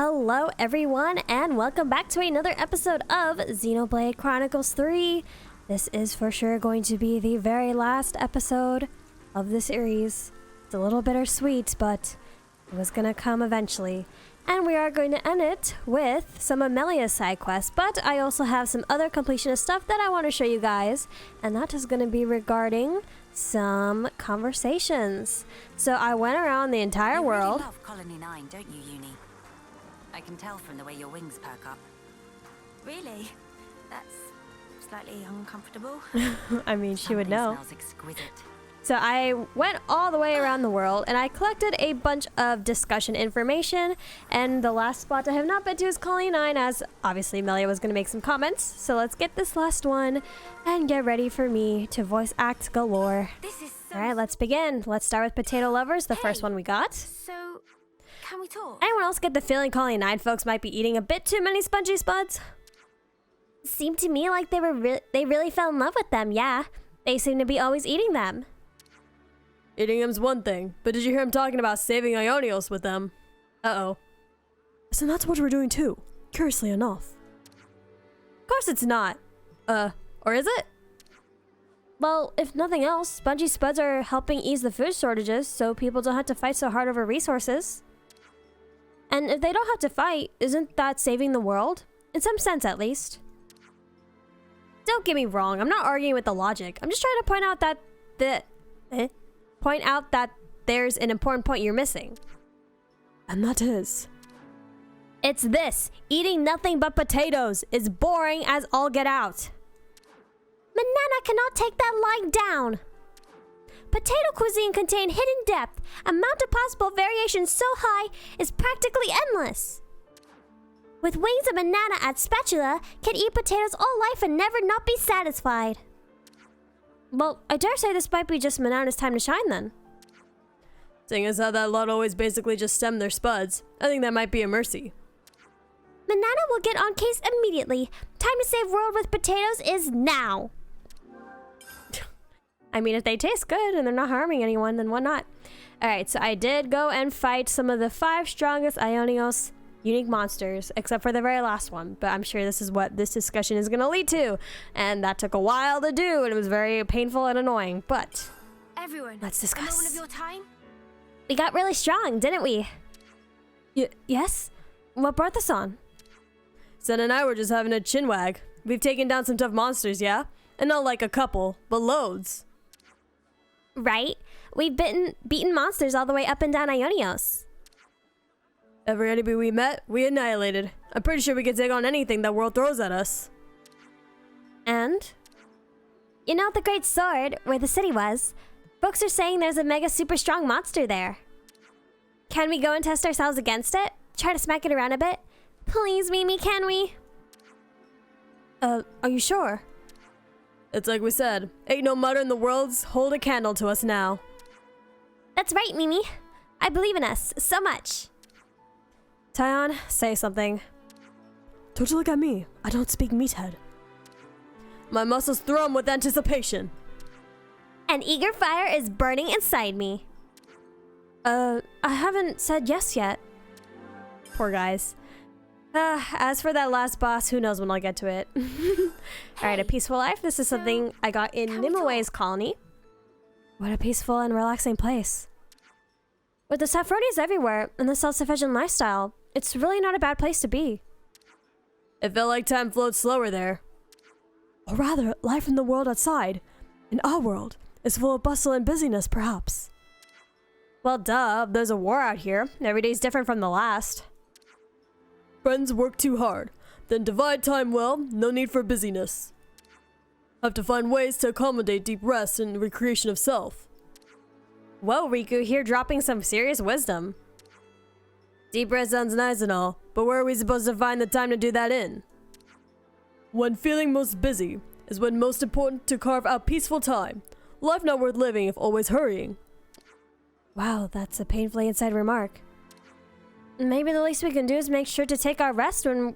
Hello everyone and welcome back to another episode of Xenoblade Chronicles 3. This is for sure going to be the very last episode of the series. It's a little bittersweet, but it was gonna come eventually. And we are going to end it with some of Melia's side quests, but I also have some other completionist stuff that I want to show you guys, and that is going to be regarding some conversations. So I went around the entire world. You really love Colony 9, don't you, Uni? I can tell from the way your wings perk up. Really? That's slightly uncomfortable. I mean, she would know. Smells exquisite. So I went all the way around the world and I collected a bunch of discussion information, and the last spot I have not been to is Colony 9, as obviously Melia was going to make some comments. So let's get this last one and get ready for me to voice act galore. This is so... Alright, let's begin. Let's start with Potato Lovers, the first one we got. So, can we talk? Anyone else get the feeling Colony 9 folks might be eating a bit too many spongy spuds? Seemed to me like they really fell in love with them, yeah. They seem to be always eating them. Eating them's one thing, but did you hear him talking about saving Ionios with them? Uh-oh. So that's what we're doing too, curiously enough. Of course it's not. Or is it? Well, if nothing else, spongy spuds are helping ease the food shortages so people don't have to fight so hard over resources. And if they don't have to fight, isn't that saving the world? In some sense, at least. Don't get me wrong, I'm not arguing with the logic. I'm just trying to point out that there's an important point you're missing. And that is... It's this. Eating nothing but potatoes is boring as all get out. Manana cannot take that lying down. Potato cuisine contains hidden depth. Amount of possible variations so high is practically endless. With wings of Manana at spatula, can eat potatoes all life and never not be satisfied. Well, I dare say this might be just Manana's time to shine then. Seeing as how that lot always basically just stem their spuds, I think that might be a mercy. Manana will get on case immediately. Time to save world with potatoes is now. I mean, if they taste good and they're not harming anyone, then why not? Alright, so I did go and fight some of the 5 strongest Ionios unique monsters, except for the very last one, but I'm sure this is what this discussion is going to lead to, and that took a while to do, and it was very painful and annoying, but Everyone, let's discuss. a moment of your time? We got really strong, didn't we? Yes? What brought this on? Sen and I were just having a chinwag. We've taken down some tough monsters, yeah? And not like a couple, but loads. Right? We've beaten monsters all the way up and down Ionios. Every enemy we met, we annihilated. I'm pretty sure we can take on anything that world throws at us. And? You know the Great Sword, where the city was? Folks are saying there's a mega super strong monster there. Can we go and test ourselves against it? Try to smack it around a bit? Please, Mimi, can we? Are you sure? It's like we said, ain't no mutter in the worlds hold a candle to us now. That's right, Mimi. I believe in us so much. Tyon, say something. Don't you look at me. I don't speak meathead. My muscles thrum with anticipation. An eager fire is burning inside me. I haven't said yes yet. Poor guys. As for that last boss, who knows when I'll get to it. Alright, a peaceful life. This is something I got in Nimue's colony. What a peaceful and relaxing place. With the Saffronies everywhere and the self-sufficient lifestyle, it's really not a bad place to be. It felt like time flowed slower there. Or rather, life in the world outside, in our world, is full of bustle and busyness, perhaps. Well, duh, there's a war out here. Every day's different from the last. Friends work too hard, then divide time well, no need for busyness. Have to find ways to accommodate deep rest and recreation of self. Whoa, Riku, here dropping some serious wisdom. Deep rest sounds nice and all, but where are we supposed to find the time to do that in? When feeling most busy is when most important to carve out peaceful time. Life not worth living if always hurrying. Wow, that's a painfully inside remark. Maybe the least we can do is make sure to take our rest when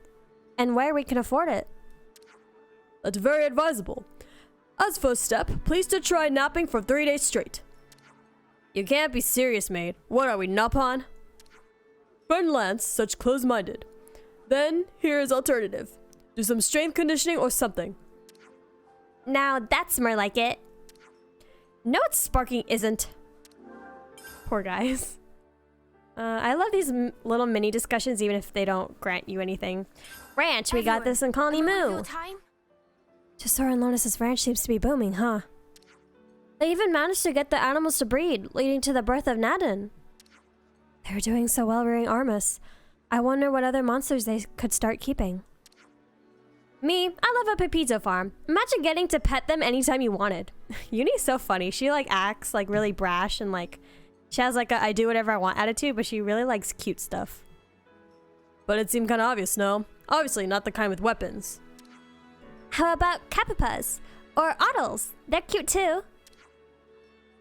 and where we can afford it. That's very advisable. As first step, please to try napping for 3 days straight. You can't be serious, mate. What are we, Nopon? Friend Lance, such close-minded. Then, here is alternative. Do some strength conditioning or something. Now that's more like it. No, it's sparking isn't. Poor guys. I love these little mini discussions, even if they don't grant you anything. Ranch, we got this in Colony Moo. Tesora and Lotus's ranch seems to be booming, huh? They even managed to get the animals to breed, leading to the birth of Nadin. They were doing so well rearing Armus. I wonder what other monsters they could start keeping. Me, I love a Pepito farm. Imagine getting to pet them anytime you wanted. Uni's so funny. She like acts like really brash and like she has like a I do whatever I want attitude, but she really likes cute stuff. But it seemed kind of obvious, no? Obviously not the kind with weapons. How about Capipas? Or Ottles? They're cute too.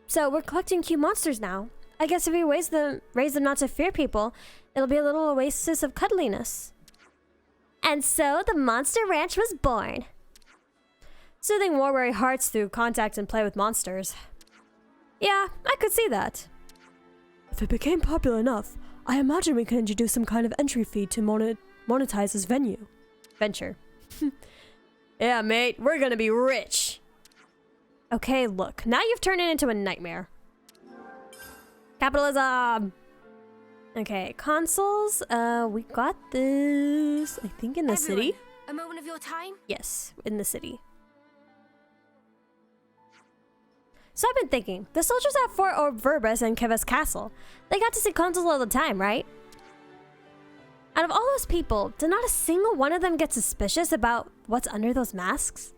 So we're collecting cute monsters now. I guess if we raise them not to fear people, it'll be a little oasis of cuddliness. And so the Monster Ranch was born. Soothing war weary hearts through contact and play with monsters. Yeah, I could see that. If it became popular enough, I imagine we could introduce some kind of entry fee to monetize this venture. Yeah, mate, we're gonna be rich. Okay, look, now you've turned it into a nightmare. Capitalism! Okay, consoles, we got this, I think in the city? A moment of your time? Yes, in the city. So I've been thinking, the soldiers at Fort Orverbus and Kivas Castle, they got to see consuls all the time, right? Out of all those people, did not a single one of them get suspicious about what's under those masks?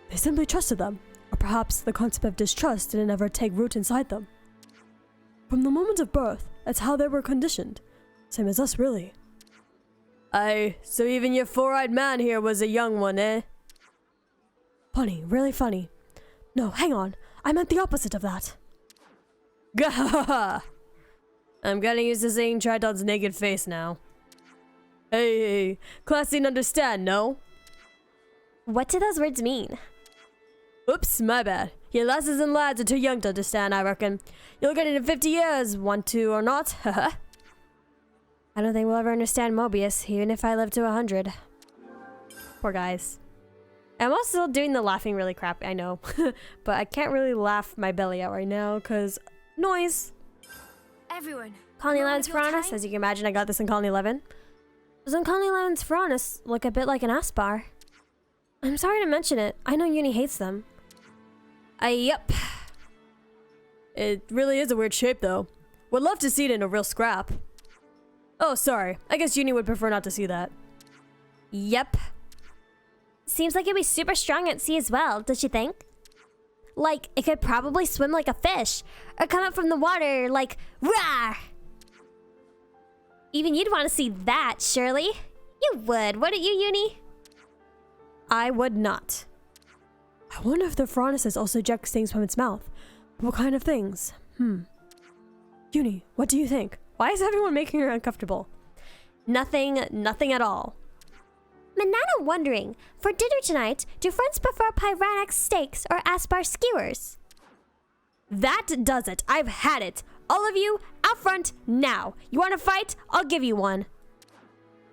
They simply trusted them, or perhaps the concept of distrust didn't ever take root inside them. From the moment of birth, that's how they were conditioned. Same as us, really. Aye, so even your four-eyed man here was a young one, eh? Funny, really funny. No, hang on. I meant the opposite of that. Gahaha! I'm getting used to seeing Triton's naked face now. Hey, class didn't understand, no? What do those words mean? Oops, my bad. You lasses and lads are too young to understand, I reckon. You'll get it in 50 years, want to or not, haha. I don't think we'll ever understand Mobius, even if I live to 100. Poor guys. I'm also still doing the laughing really crappy, I know. But I can't really laugh my belly out right now, because noise. Everyone. Colony 11's Ferranus, as you can imagine, I got this in Colony 11. Doesn't Colony 11's Ferranus look a bit like an Aspar? I'm sorry to mention it. I know Uni hates them. Yup. It really is a weird shape, though. Would love to see it in a real scrap. Oh, sorry. I guess Uni would prefer not to see that. Yep. Seems like it'd be super strong at sea as well, don't you think? Like, it could probably swim like a fish, or come up from the water like, rawr! Even you'd want to see that, surely? You would, wouldn't you, Uni? I would not. I wonder if the Ferranus also ejects things from its mouth. What kind of things? Uni, what do you think? Why is everyone making her uncomfortable? Nothing at all. Manana wondering, for dinner tonight, do friends prefer Pyranax steaks or Aspar skewers? That does it. I've had it. All of you, out front, now. You want to fight? I'll give you one.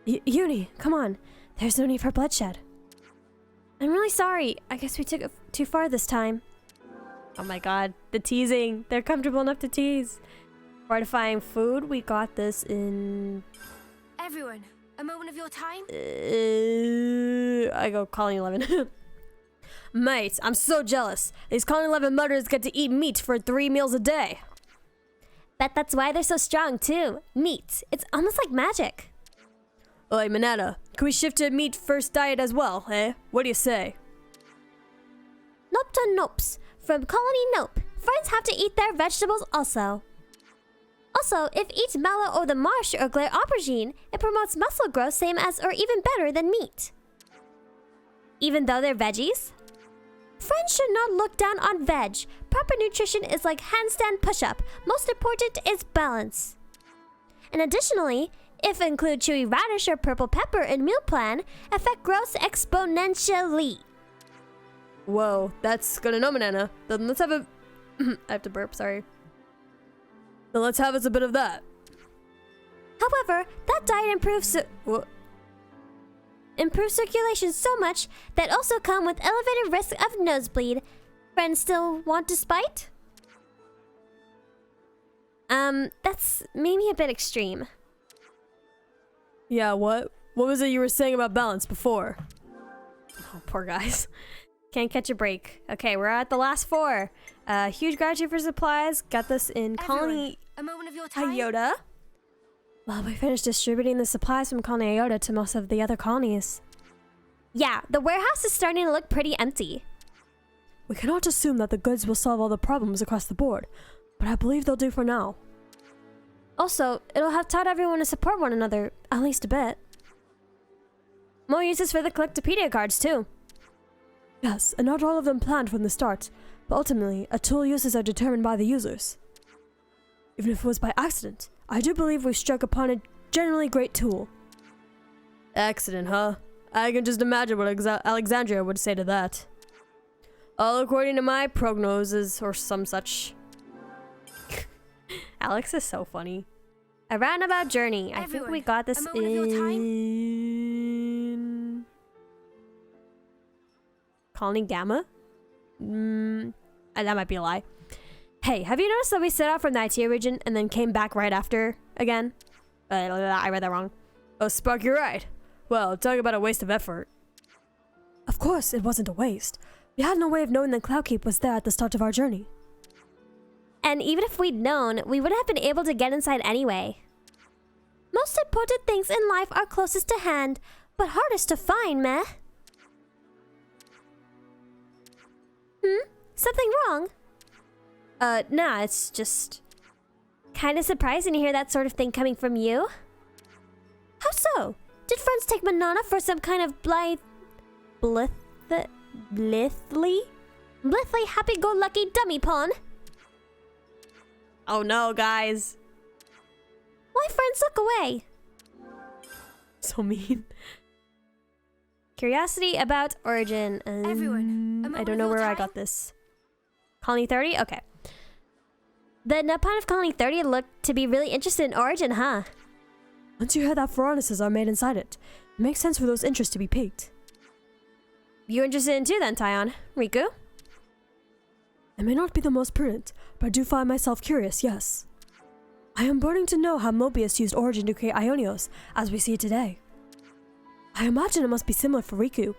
Uni, come on. There's no need for bloodshed. I'm really sorry. I guess we took it too far this time. Oh my god, the teasing. They're comfortable enough to tease. Fortifying food, we got this in... Everyone, a moment of your time? I go Colony 11. Mate, I'm so jealous. These Colony 11 murderers get to eat meat for 3 meals a day. Bet that's why they're so strong too. Meat. It's almost like magic. Oi, Manana, can we shift to meat first diet as well, eh? What do you say? Nope to nopes. From Colony Nope, friends have to eat their vegetables also. Also, if eat mallow or the marsh or glare aubergine, it promotes muscle growth same as or even better than meat. Even though they're veggies? Friends should not look down on veg. Proper nutrition is like handstand push-up. Most important is balance. And additionally, if include chewy radish or purple pepper in meal plan, effect grows exponentially. Whoa, that's gonna know, Manana. Then let's have a... I have to burp, sorry. Then let's have us a bit of that. However, that diet improves circulation so much that also come with elevated risk of nosebleed. Friends still want to spite? That's maybe a bit extreme. Yeah, what? What was it you were saying about balance before? Oh, poor guys. Can't catch a break. Okay, we're at the last 4. Huge gratitude for supplies. Got this in Colony a moment of your time. Iota. Well, we finished distributing the supplies from Colony Iota to most of the other colonies. Yeah, the warehouse is starting to look pretty empty. We cannot assume that the goods will solve all the problems across the board, but I believe they'll do for now. Also, it'll have taught everyone to support one another, at least a bit. More uses for the Collectopedia cards, too. Yes, and not all of them planned from the start, but ultimately, a tool uses are determined by the users. Even if it was by accident, I do believe we struck upon a generally great tool. Accident, huh? I can just imagine what Alexandria would say to that. All according to my prognoses, or some such. Alex is so funny. A roundabout journey. I think we got this In... Colony Gamma? That might be a lie. Hey, have you noticed that we set out from the IT region and then came back right after again? I read that wrong. Oh, Spark, you're right. Well, talk about a waste of effort. Of course, it wasn't a waste. We had no way of knowing that Cloudkeep was there at the start of our journey. And even if we'd known, we wouldn't have been able to get inside anyway. Most important things in life are closest to hand, but hardest to find, meh? Something wrong? Nah, it's just kind of surprising to hear that sort of thing coming from you. How so? Did friends take Manana for some kind of blithely happy-go-lucky dummy pawn? Oh no, guys. Why friends look away? So mean. Curiosity about origin. Everyone, I don't know where I got this. Colony 30? Okay. The Nupon of Colony 30 looked to be really interested in origin, huh? Once you hear that Pharaonises are made inside it, it makes sense for those interests to be piqued. You interested in too then, Tyon? Riku? I may not be the most prudent, but I do find myself curious, yes. I am burning to know how Mobius used origin to create Ionios, as we see it today. I imagine it must be similar for Riku.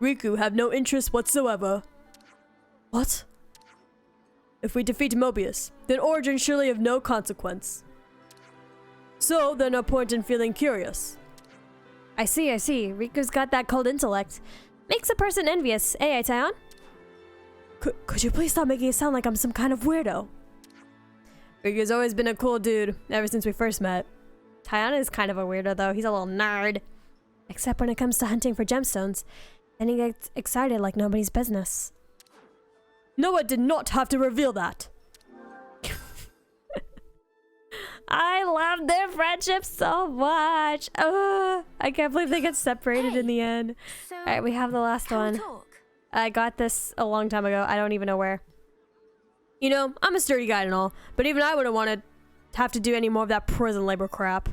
Riku have no interest whatsoever. What? If we defeat Mobius, then origin surely of no consequence. So, then no point in feeling curious. I see. Riku's got that cold intellect. Makes a person envious, eh, Tyon? Could you please stop making it sound like I'm some kind of weirdo? Riku's always been a cool dude, ever since we first met. Tyon is kind of a weirdo, though. He's a little nerd. Except when it comes to hunting for gemstones. Then he gets excited like nobody's business. Noah did not have to reveal that. I love their friendship so much. I can't believe they get separated in the end. So, All right, we have the last one. I got this a long time ago. I don't even know where. You know, I'm a sturdy guy and all, but even I wouldn't want to have to do any more of that prison labor crap.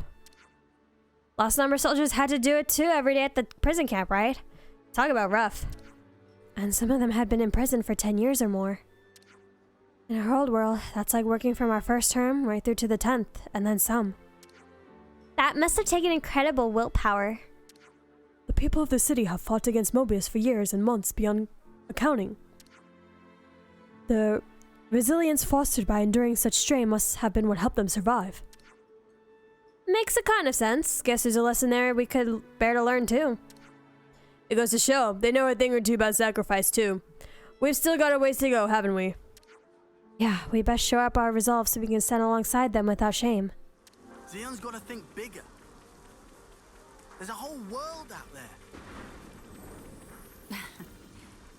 Lost number soldiers had to do it too every day at the prison camp, right? Talk about rough. And some of them had been in prison for 10 years or more. In our old world, that's like working from our first term right through to the 10th, and then some. That must have taken incredible willpower. The people of the city have fought against Mobius for years and months beyond accounting. The resilience fostered by enduring such strain must have been what helped them survive. Makes a kind of sense. Guess there's a lesson there we could bear to learn too. It goes to show, they know a thing or two about sacrifice too. We've still got a ways to go, haven't we? Yeah, we best show up our resolve so we can stand alongside them without shame. Xion's got to think bigger. There's a whole world out there.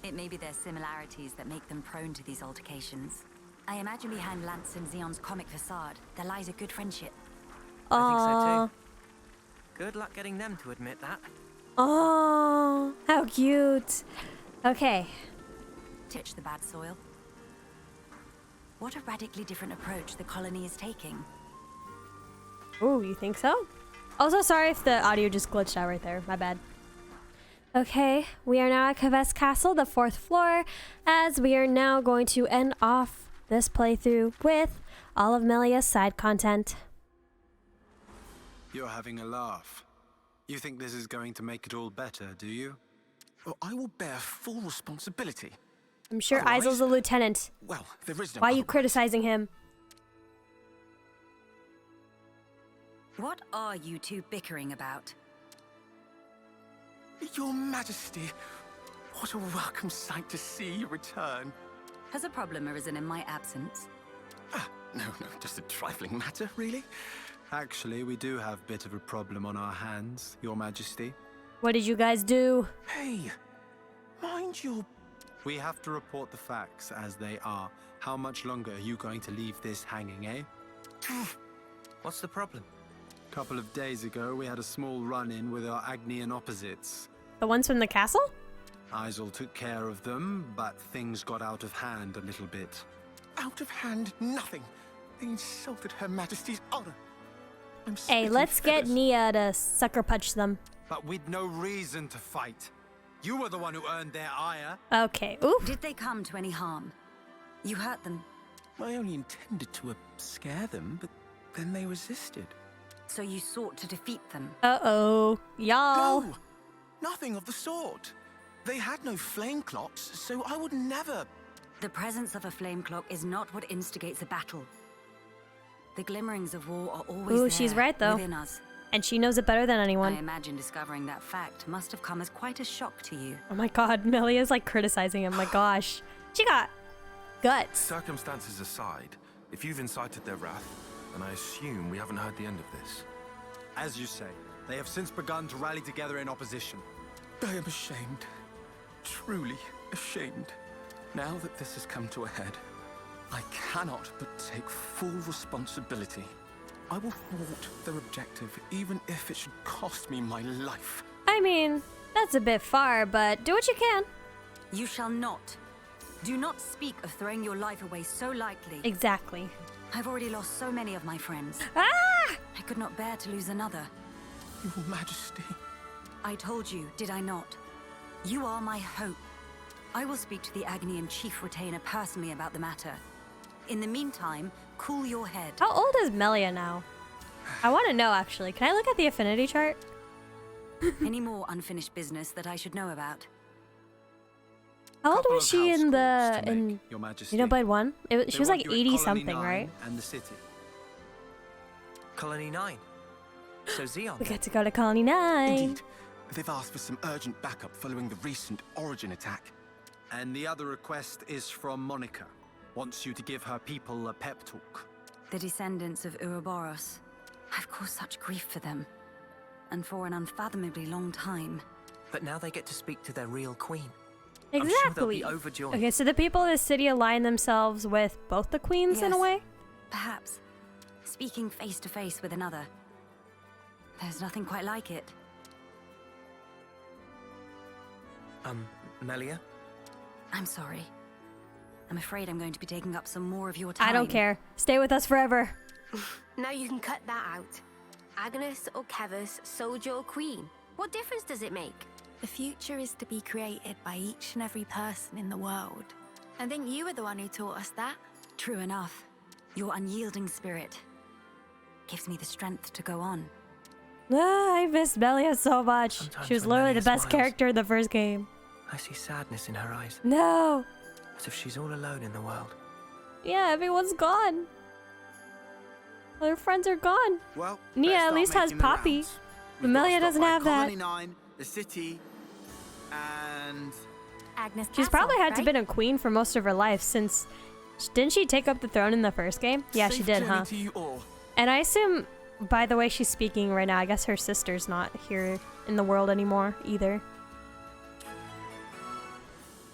It may be their similarities that make them prone to these altercations. I imagine behind Lance and Xion's comic facade, there lies a good friendship. I think so too. Good luck getting them to admit that. Oh, how cute. Okay. Titch the bad soil. What a radically different approach the colony is taking. Ooh, you think so? Also, sorry if the audio just glitched out right there. My bad. Okay, we are now at Kavest Castle, the 4th floor, as we are now going to end off this playthrough with all of Melia's side content. You're having a laugh. You think this is going to make it all better, do you? Well, I will bear full responsibility. I'm sure Otherwise- Izel's a lieutenant. Well, there is no Why are you otherwise. criticizing him? What are you two bickering about? Your Majesty, what a welcome sight to see you return. Has a problem arisen in my absence? No, just a trifling matter, really. Actually, we do have a bit of a problem on our hands, Your Majesty. What did you guys do? Hey, mind your... We have to report the facts as they are. How much longer are you going to leave this hanging, eh? What's the problem? A couple of days ago, we had a small run-in with our Agnean opposites. The ones from the castle? Isel took care of them, but things got out of hand a little bit. Out of hand, nothing. They insulted Her Majesty's honor. I'm Hey, splitting let's get feathers. Nia to sucker punch them. But with no reason to fight. You were the one who earned their ire. Okay, oof. Did they come to any harm? You hurt them, I only intended to scare them, but then they resisted. so you sought to defeat them. Uh-oh. Y'all. No, nothing of the sort. They had no flame clocks, so I would never... The presence of a flame clock is not what instigates a battle. The glimmerings of war are always Ooh, there, she's right, though. within us. And she knows it better than I anyone. imagine discovering that fact must have come as quite a shock to you. Oh my god, Melia's like criticizing him. My gosh. She got guts. Circumstances aside, if you've incited their wrath, then I assume we haven't heard the end of this. As you say, they have since begun to rally together in opposition. I am ashamed. Truly ashamed. Now that this has come to a head, I cannot but take full responsibility. I will thwart their objective, even if it should cost me my life. I mean, that's a bit far, but do what you can. You shall not. Do not speak of throwing your life away so lightly. Exactly. I've already lost so many of my friends. Ah! I could not bear to lose another. Your Majesty. I told you, did I not? You are my hope. I will speak to the Agnean chief retainer personally about the matter. In the meantime, cool your head. How old is Melia now? I want to know, actually. Can I look at the affinity chart? Any more unfinished business that I should know about? How old Couple was of she house in calls the... to in make, Your Majesty. Xenoblade 1? They She was want like you at 80 Colony something, 9 right? And the city. Colony 9. So Xeon. We get to go to Colony 9. Indeed. They've asked for some urgent backup following the recent Origin attack. And the other request is from Monica. Wants you to give her people a pep talk. The descendants of Ouroboros. I've caused such grief for them. And for an unfathomably long time. But now they get to speak to their real queen. I'm sure they'll Exactly. be overjoyed. Okay, so the people of the city align themselves with both the queens in a Yes. way? Perhaps. Speaking face to face with another. There's nothing quite like it. Melia? I'm sorry. I'm afraid I'm going to be taking up some more of your time. I don't care. Stay with us forever. Now you can cut that out. Agnes or Kevus, soldier or queen. What difference does it make? The future is to be created by each and every person in the world. I think you were the one who taught us that. True enough. Your unyielding spirit gives me the strength to go on. Ah, I miss Melia so much. Sometimes She was when literally the Melia best smiles- character in the first game. I see sadness in her eyes, No. as if she's all alone in the world. Yeah, everyone's gone. All her friends are gone. Well, Nia better at start least has making the Poppy. rounds. But We've got to Melia stop doesn't by have that. Colony 9, the city, and... Agnes She's Castle, probably had to right? been a queen for most of her life since... Didn't she take up the throne in the first game? Yeah, she Safe did, journey huh? to you all. And I assume, by the way she's speaking right now, I guess her sister's not here in the world anymore either.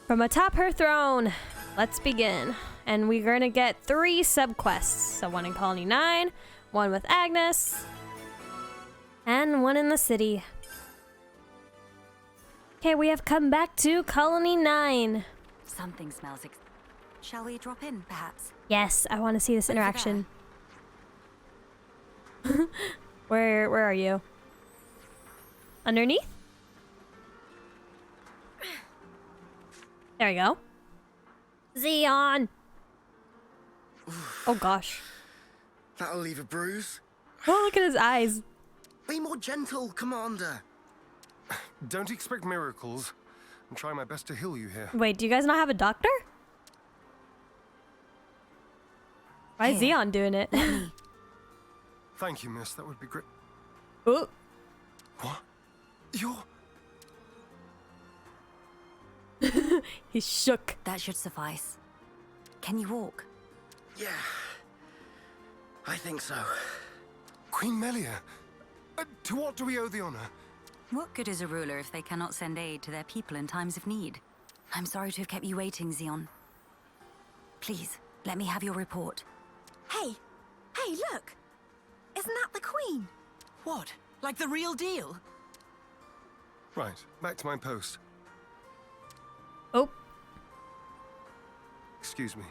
From atop her throne, let's begin. And we're gonna get 3 sub-quests. So one in Colony 9, one with Agnes, and one in the city. Okay, we have come back to Colony 9. Something smells Shall we drop in, perhaps? Yes, I want to see this Over interaction. Where are you? Underneath? There we go. Xeon! Oh gosh. That'll leave a bruise. Oh, look at his eyes. Be more gentle, Commander. Don't expect miracles. I'm trying my best to heal you here. Wait, do you guys not have a doctor? Why is Xeon doing it? Thank you, miss. That would be great. Oh. What? You're... He's shook. That should suffice. Can you walk? Yeah. I think so. Queen Melia. To what do we owe the honor? What good is a ruler if they cannot send aid to their people in times of need? I'm sorry to have kept you waiting, Xeon. Please, let me have your report. Hey, look! Isn't that the Queen? What? Like the real deal? Right, back to my post. Oh. Excuse me.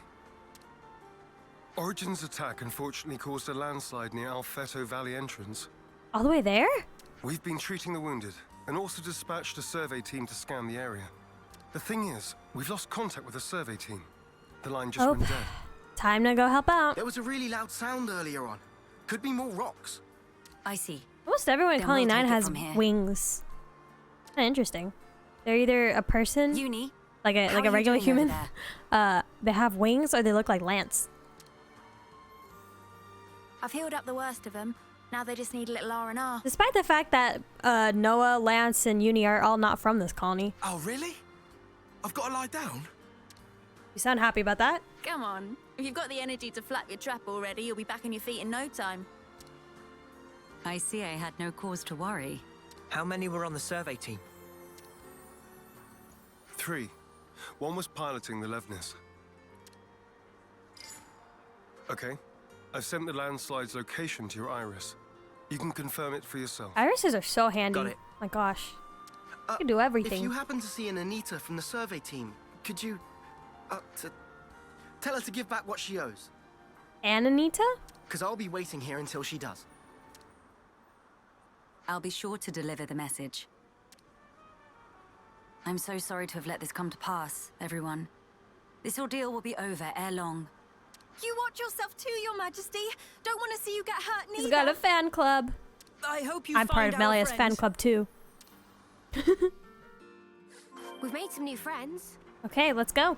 Origin's attack unfortunately caused a landslide near Alfeto Valley entrance. All the way there? We've been treating the wounded, and also dispatched a survey team to scan the area. The thing is, we've lost contact with the survey team. The line just went dead. Time to go help out. There was a really loud sound earlier on. Could be more rocks. I see. Almost everyone in Then Colony we'll 9 take it has from here. wings. Kinda interesting. They're either a person, Uni, like a how are you regular doing over human. They have wings, or they look like Lance. I've healed up the worst of them. Now they just need a little R&R. Despite the fact that Noah, Lance, and Uni are all not from this colony. Oh, really? I've got to lie down? You sound happy about that? Come on. If you've got the energy to flap your trap already, you'll be back on your feet in no time. I see I had no cause to worry. How many were on the survey team? 3. One was piloting the Levnis. Okay. I've sent the landslide's location to your iris. You can confirm it for yourself. Irises are so handy. Got it. My gosh. You can do everything. If you happen to see an Anita from the survey team, could you... tell her to give back what she owes? And Anita? Because I'll be waiting here until she does. I'll be sure to deliver the message. I'm so sorry to have let this come to pass, everyone. This ordeal will be over ere long. You watch yourself too, Your Majesty. Don't want to see you get hurt neither. He's got a fan club. I hope you I'm part find of our Melia's fan friends. club too. We've made some new friends. Okay, let's go.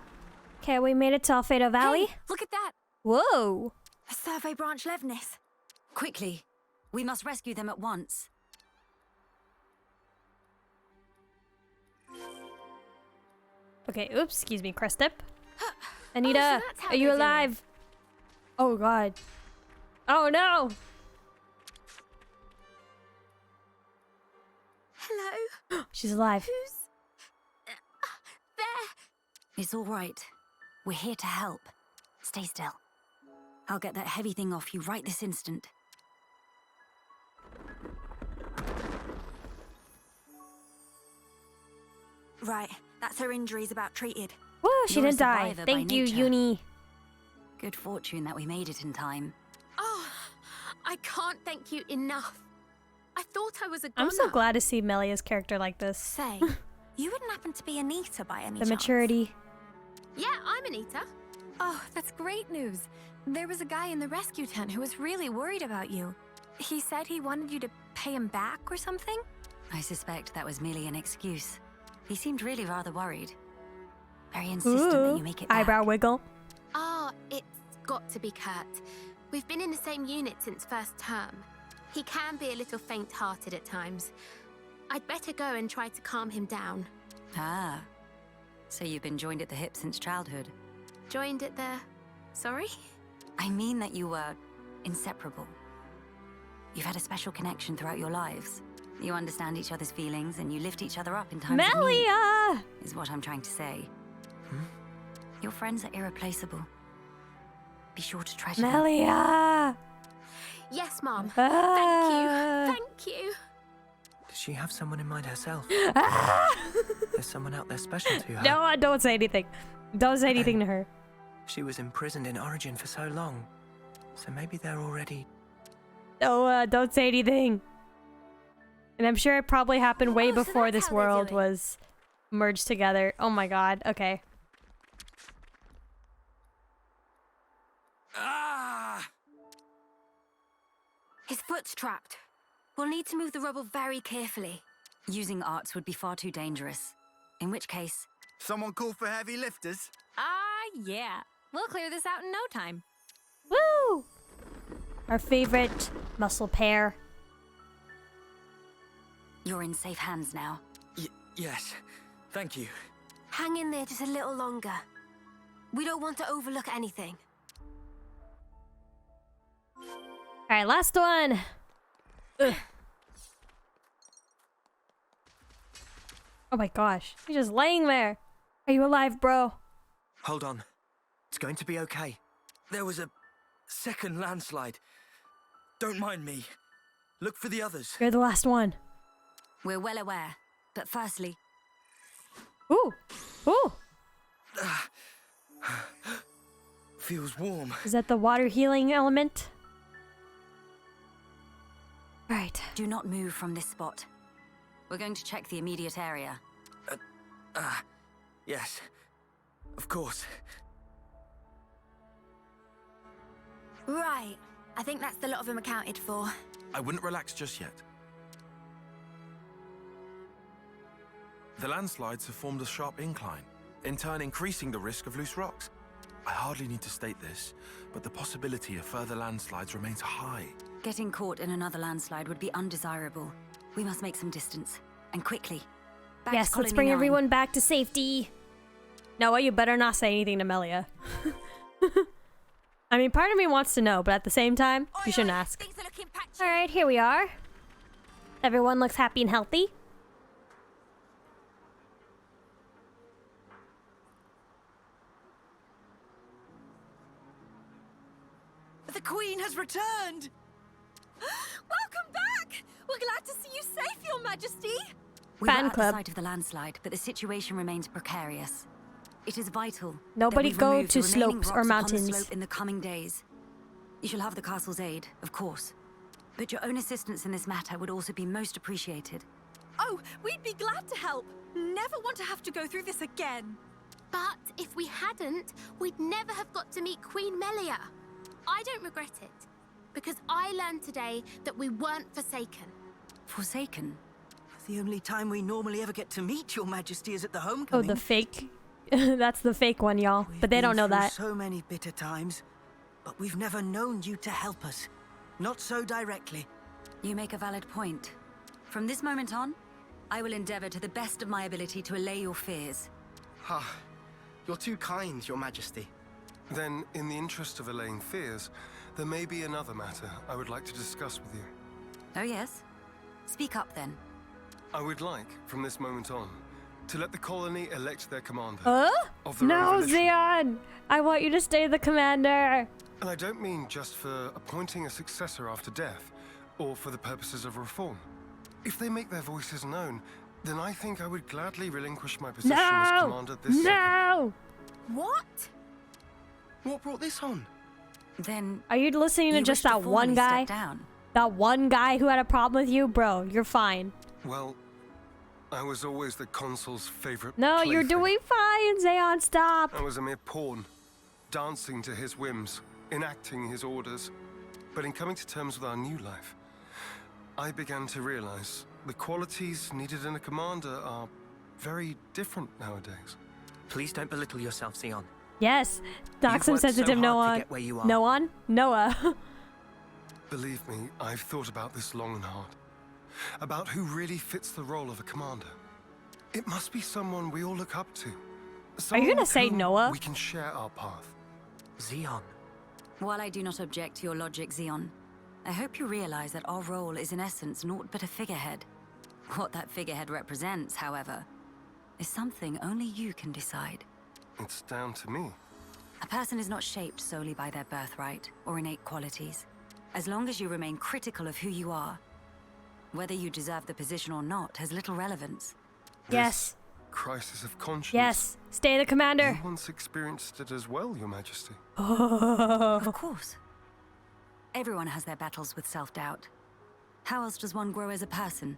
Okay, we made it to Alfedo Valley. Hey, look at that. Whoa. A survey branch Levnis. Quickly, we must rescue them at once. Okay, oops, excuse me, Crestip. Oh, Anita, so that's how are you they're alive? Oh god. Oh no! Hello? She's alive. Who's... there? It's all right. We're here to help. Stay still. I'll get that heavy thing off you right this instant. Right, that's her injuries about treated. Woo, she You're a didn't die. survivor by Thank you, nature. Uni. Good fortune that we made it in time. Oh, I can't thank you enough. I thought I was a I'm so goner. glad to see Melia's character like this. Say, you wouldn't happen to be Anita by any The chance? maturity. Yeah, I'm Anita. Oh, that's great news. There was a guy in the rescue tent who was really worried about you. He said he wanted you to pay him back or something? I suspect that was merely an excuse. He seemed really rather worried. Very insistent that you make it back. Eyebrow wiggle. Ah, it's got to be Kurt. We've been in the same unit since first term. He can be a little faint-hearted at times. I'd better go and try to calm him down. Ah, so you've been joined at the hip since childhood. Joined at the... Sorry? I mean that you were inseparable. You've had a special connection throughout your lives. You understand each other's feelings and you lift each other up in times of need, Melia! is what I'm trying to say. Your friends are irreplaceable. Be sure to treasure them. Melia! Yes, Mom. Ah. Thank you. Does she have someone in mind herself? There's someone out there special to her. No, don't say anything. Don't say anything to her. She was imprisoned in Origin for so long. So maybe they're already... No, don't say anything. And I'm sure it probably happened way before this world was merged together. Oh my god. Okay. His foot's trapped. We'll need to move the rubble very carefully. Using arts would be far too dangerous. In which case... Someone call for heavy lifters? Yeah. We'll clear this out in no time. Woo! Our favorite muscle pair. You're in safe hands now. Yes. Thank you. Hang in there just a little longer. We don't want to overlook anything. Alright, last one. Ugh. Oh my gosh. He's just laying there. Are you alive, bro? Hold on. It's going to be okay. There was a second landslide. Don't mind me. Look for the others. You're the last one. We're well aware. But firstly... Ooh. Ooh. Feels warm. Is that the water healing element? Right. Do not move from this spot. We're going to check the immediate area. Yes. Of course. Right. I think that's the lot of them accounted for. I wouldn't relax just yet. The landslides have formed a sharp incline, in turn increasing the risk of loose rocks. I hardly need to state this, but the possibility of further landslides remains high. Getting caught in another landslide would be undesirable. We must make some distance. And quickly. Back yes, to let's Colony bring 9. everyone back to safety. Noah, you better not say anything to Melia. I mean, part of me wants to know, but at the same time, you shouldn't ask. Alright, here we are. Everyone looks happy and healthy. The Queen has returned! Welcome back! We're glad to see you safe, Your Majesty! We were at the site of the landslide, but the situation remains precarious. It is vital Nobody that we go remove to the remaining slopes or rocks upon the mountains. slope in the coming days. You shall have the castle's aid, of course. But your own assistance in this matter would also be most appreciated. Oh, we'd be glad to help. Never want to have to go through this again. But if we hadn't, we'd never have got to meet Queen Melia. I don't regret it, because I learned today that we weren't forsaken. Forsaken? The only time we normally ever get to meet Your Majesty is at the Oh, homecoming. the fake. That's the fake one, y'all. But they don't know that. So many bitter times, but we've never known you to help us. Not so directly. You make a valid point. From this moment on, I will endeavor to the best of my ability to allay your fears. Ah, you're too kind, Your Majesty. Then, in the interest of allaying fears, there may be another matter I would like to discuss with you. Oh yes? Speak up then. I would like, from this moment on, to let the colony elect their commander. Huh? No, Xeon! I want you to stay the commander! And I don't mean just for appointing a successor after death, or for the purposes of reform. If they make their voices known, then I think I would gladly relinquish my position as commander this second. No! What? What brought this on? Then... Are you listening to just that one guy? That one guy who had a problem with you? Bro, you're fine. Well, I was always the consul's favorite No, you're plaything. doing fine, Xeon, stop! I was a mere pawn, dancing to his whims, enacting his orders. But in coming to terms with our new life, I began to realize the qualities needed in a commander are very different nowadays. Please don't belittle yourself, Xeon. Yes, dox some worked so sensitive hard to Noah. get where you are. Noah. Believe me, I've thought about this long and hard. About who really fits the role of a commander. It must be someone we all look up to. Are you gonna with say whom Noah? We can share our path. Xeon. While I do not object to your logic, Xeon, I hope you realize that our role is in essence naught but a figurehead. What that figurehead represents, however, is something only you can decide. It's down to me. A person is not shaped solely by their birthright or innate qualities. As long as you remain critical of who you are, whether you deserve the position or not has little relevance. Yes. Crisis of conscience. Yes. Stay the commander. You once experienced it as well, Your Majesty. Oh. Of course. Everyone has their battles with self-doubt. How else does one grow as a person?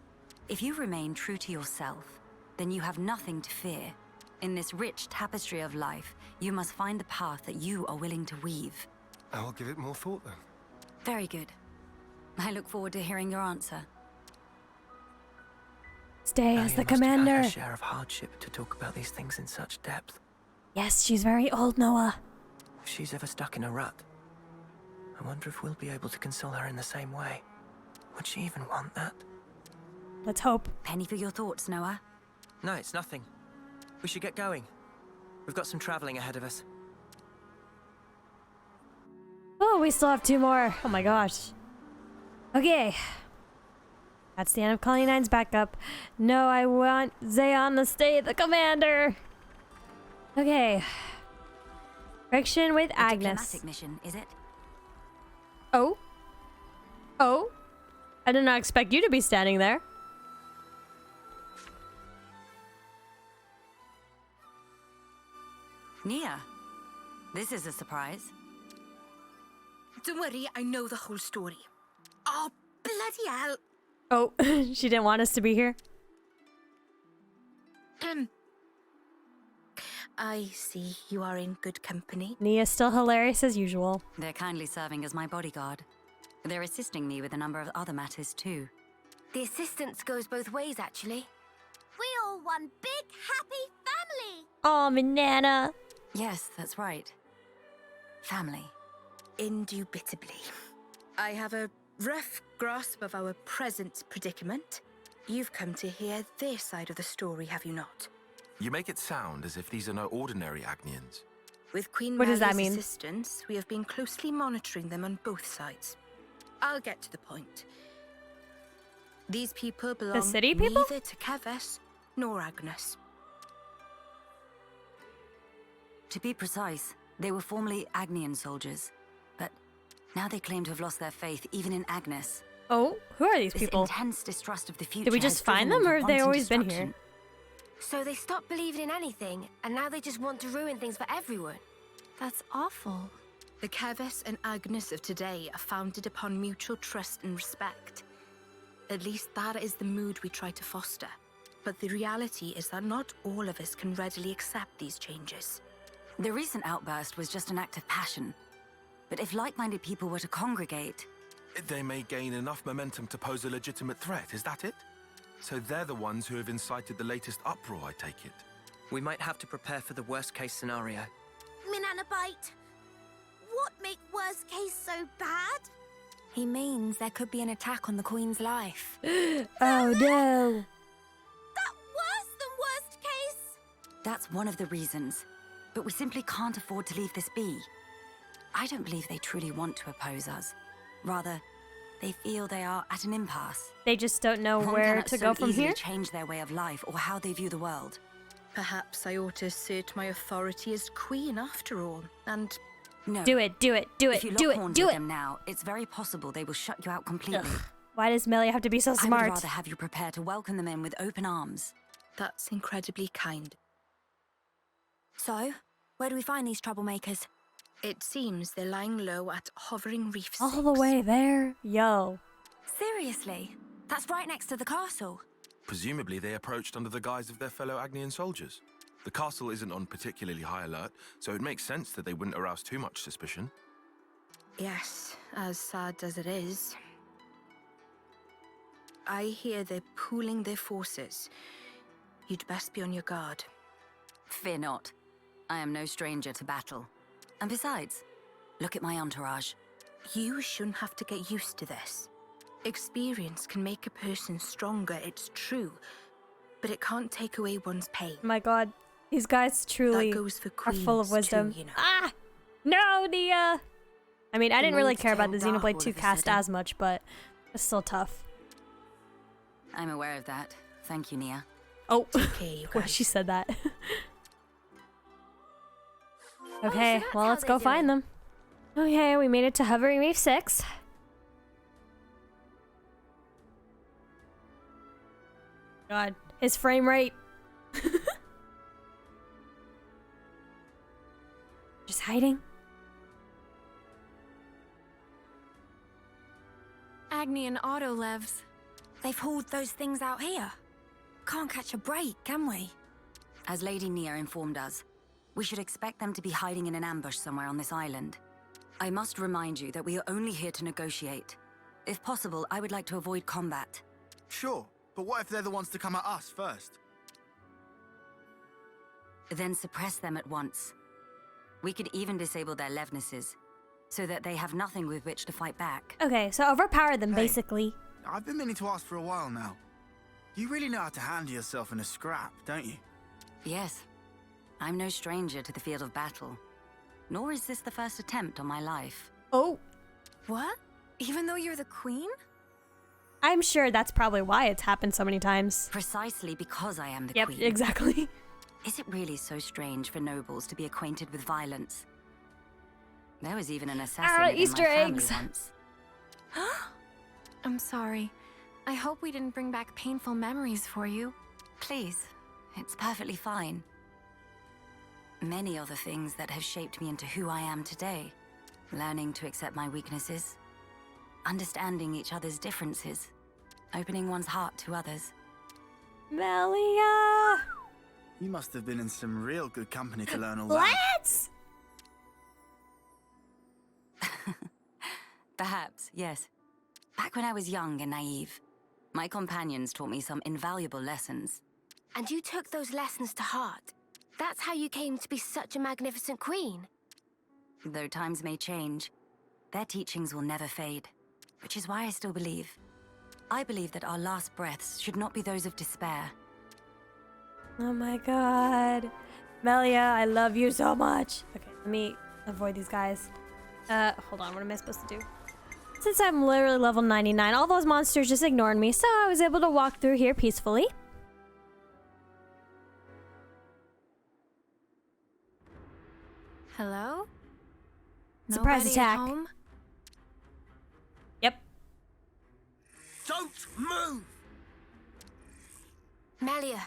If you remain true to yourself, then you have nothing to fear. In this rich tapestry of life, you must find the path that you are willing to weave. I will give it more thought then. Very good. I look forward to hearing your answer. Stay Melia as the must have had commander. her share of hardship to talk about these things in such depth. Yes, she's very old, Noah. If she's ever stuck in a rut, I wonder if we'll be able to console her in the same way. Would she even want that? Let's hope. Penny for your thoughts, Noah. No, it's nothing. We should get going. We've got some traveling ahead of us. Oh, we still have 2 more. Oh my gosh. Okay. That's the end of Colony 9's backup. No, I want Xeon to stay the commander. Okay. Friction with Agnes. Diplomatic mission, is it? Oh? Oh? I did not expect you to be standing there. Nia, this is a surprise. Don't worry, I know the whole story. Oh, bloody hell. Oh, she didn't want us to be here. I see you are in good company. Nia's still hilarious as usual. They're kindly serving as my bodyguard. They're assisting me with a number of other matters too. The assistance goes both ways, actually. We all one big, happy family! Oh, Nana. Yes, that's right. Family. Indubitably. I have a rough grasp of our present predicament. You've come to hear their side of the story, have you not? You make it sound as if these are no ordinary Agnians. With Queen What does that Melia's mean? assistance, we have been closely monitoring them on both sides. I'll get to the point. These people belong city people? neither to Keves nor Agnes. To be precise, they were formerly Agnian soldiers, but now they claim to have lost their faith even in Agnes. Oh, who are these This people? intense distrust of the future. Did we has just find driven them, or to have they wanton always been here? destruction. So they stopped believing in anything, and now they just want to ruin things for everyone. That's awful. The Keves and Agnes of today are founded upon mutual trust and respect. At least that is the mood we try to foster. But the reality is that not all of us can readily accept these changes. The recent outburst was just an act of passion. But if like-minded people were to congregate... They may gain enough momentum to pose a legitimate threat, is that it? So they're the ones who have incited the latest uproar, I take it. We might have to prepare for the worst-case scenario. Minanabite, what make worst case so bad? He means there could be an attack on the Queen's life. Oh no. That worse than worst case? That's one of the reasons. But we simply can't afford to leave this be. I don't believe they truly want to oppose us. Rather, they feel they are at an impasse. They just don't know One where cannot to so go from easily here? change their way of life or how they view the world. Perhaps I ought to assert my authority as queen after all, and... No. Do it, do it, do If it, you do lock it, horns do with it! them now, it's very possible they will shut you out completely. Ugh. Why does Melia have to be so I would smart? rather have you prepare to welcome them in with open arms. That's incredibly kind. So, where do we find these troublemakers? It seems they're lying low at Hovering Reef 6. All the way there? Yo. Seriously? That's right next to the castle. Presumably they approached under the guise of their fellow Agnian soldiers. The castle isn't on particularly high alert, so it makes sense that they wouldn't arouse too much suspicion. Yes, as sad as it is. I hear they're pooling their forces. You'd best be on your guard. Fear not. I am no stranger to battle. And besides, look at my entourage. You shouldn't have to get used to this. Experience can make a person stronger, it's true. But it can't take away one's pain. My god. These guys truly That goes for are full of queens wisdom. too, you know. Ah! No, Nia! I mean, I The didn't really mood's care about the turned dark Xenoblade all 2 of a cast sudden. as much, but it's still tough. I'm aware of that. Thank you, Nia. Oh, Okay, you well, guys. she said that. so Okay, that's well, how let's they're go find them. Okay, we made it to Hovering Reef 6. God, his frame rate. Just hiding. Agni and Autolevs. They've hauled those things out here. Can't catch a break, can we? As Lady Nia informed us, we should expect them to be hiding in an ambush somewhere on this island. I must remind you that we are only here to negotiate. If possible, I would like to avoid combat. Sure, but what if they're the ones to come at us first? Then suppress them at once. We could even disable their levnesses, so that they have nothing with which to fight back. Okay, so overpower them, Hey. basically. I've been meaning to ask for a while now. You really know how to handle yourself in a scrap, don't you? Yes. I'm no stranger to the field of battle. Nor is this the first attempt on my life. Oh. What? Even though you're the queen? I'm sure that's probably why it's happened so many times. Precisely because I am the Yep, queen. exactly. Is it really so strange for nobles to be acquainted with violence? There was even an assassin in Easter my family eggs. once. I'm sorry. I hope we didn't bring back painful memories for you. Please, it's perfectly fine. Many are the things that have shaped me into who I am today. Learning to accept my weaknesses, understanding each other's differences, opening one's heart to others. Melia! You must have been in some real good company to learn all that. Let's! Perhaps, yes. Back when I was young and naive, my companions taught me some invaluable lessons. And you took those lessons to heart. That's how you came to be such a magnificent queen. Though times may change, their teachings will never fade, which is why I still believe. I believe that our last breaths should not be those of despair. Oh my god. Melia, I love you so much. Okay, let me avoid these guys. Hold on, what am I supposed to do? Since I'm literally level 99, all those monsters just ignored me, so I was able to walk through here peacefully. Hello? Surprise Nobody attack. At home? Yep. Don't move! Melia.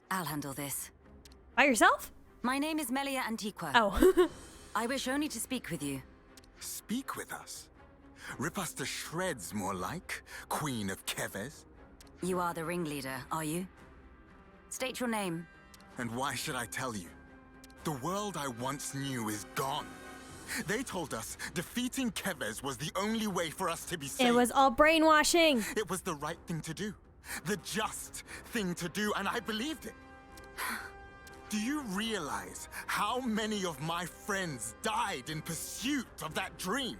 I'll handle this. By yourself? My name is Melia Antiqua. Oh. I wish only to speak with you. Speak with us? Rip us to shreds, more like, Queen of Keves? You are the ringleader, are you? State your name. And why should I tell you? The world I once knew is gone. They told us defeating Keves was the only way for us to be safe. It was all brainwashing. It was the right thing to do. The just thing to do, and I believed it. Do you realize how many of my friends died in pursuit of that dream?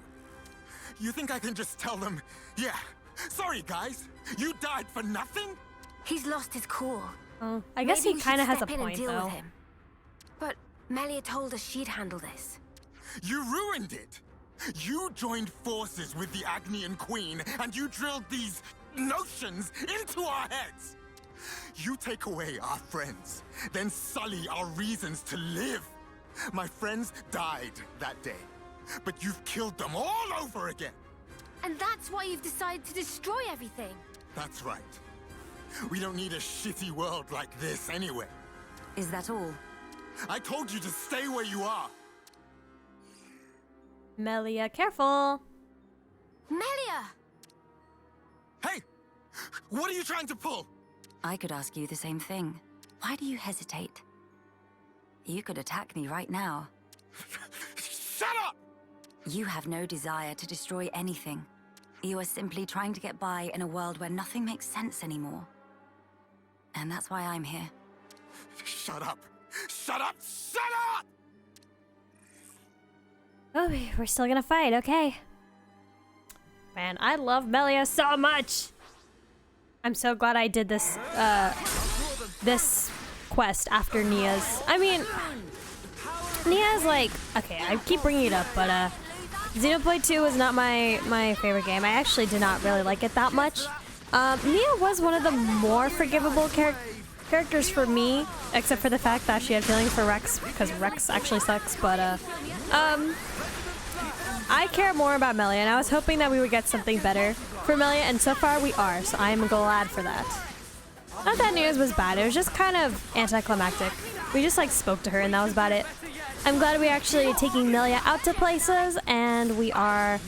You think I can just tell them, yeah, sorry guys, you died for nothing? He's lost his cool. Oh, I guess he kind of has a point, though. With him. But Melia told us she'd handle this. You ruined it! You joined forces with the Agnian Queen, and you drilled these notions into our heads! You take away our friends, then sully our reasons to live. My friends died that day, but you've killed them all over again! And that's why you've decided to destroy everything. That's right. We don't need a shitty world like this anyway. Is that all? I told you to stay where you are! Melia, careful. Melia! Hey! What are you trying to pull? I could ask you the same thing. Why do you hesitate? You could attack me right now. Shut up! You have no desire to destroy anything. You are simply trying to get by in a world where nothing makes sense anymore. And that's why I'm here. Shut up! Shut up! Shut up! Oh, we're still gonna fight, okay. Man, I love Melia so much. I'm so glad I did this, this quest after Nia's. I mean, Nia's like, okay, I keep bringing it up, but, Xenoblade 2 was not my favorite game. I actually did not really like it that much. Nia was one of the more forgivable characters for me, except for the fact that she had feelings for Rex, because Rex actually sucks, but, I care more about Melia, and I was hoping that we would get something better for Melia, and so far we are, so I'm glad for that. Not that news was bad, it was just kind of anticlimactic. We just like spoke to her and that was about it. I'm glad we're actually taking Melia out to places, and we're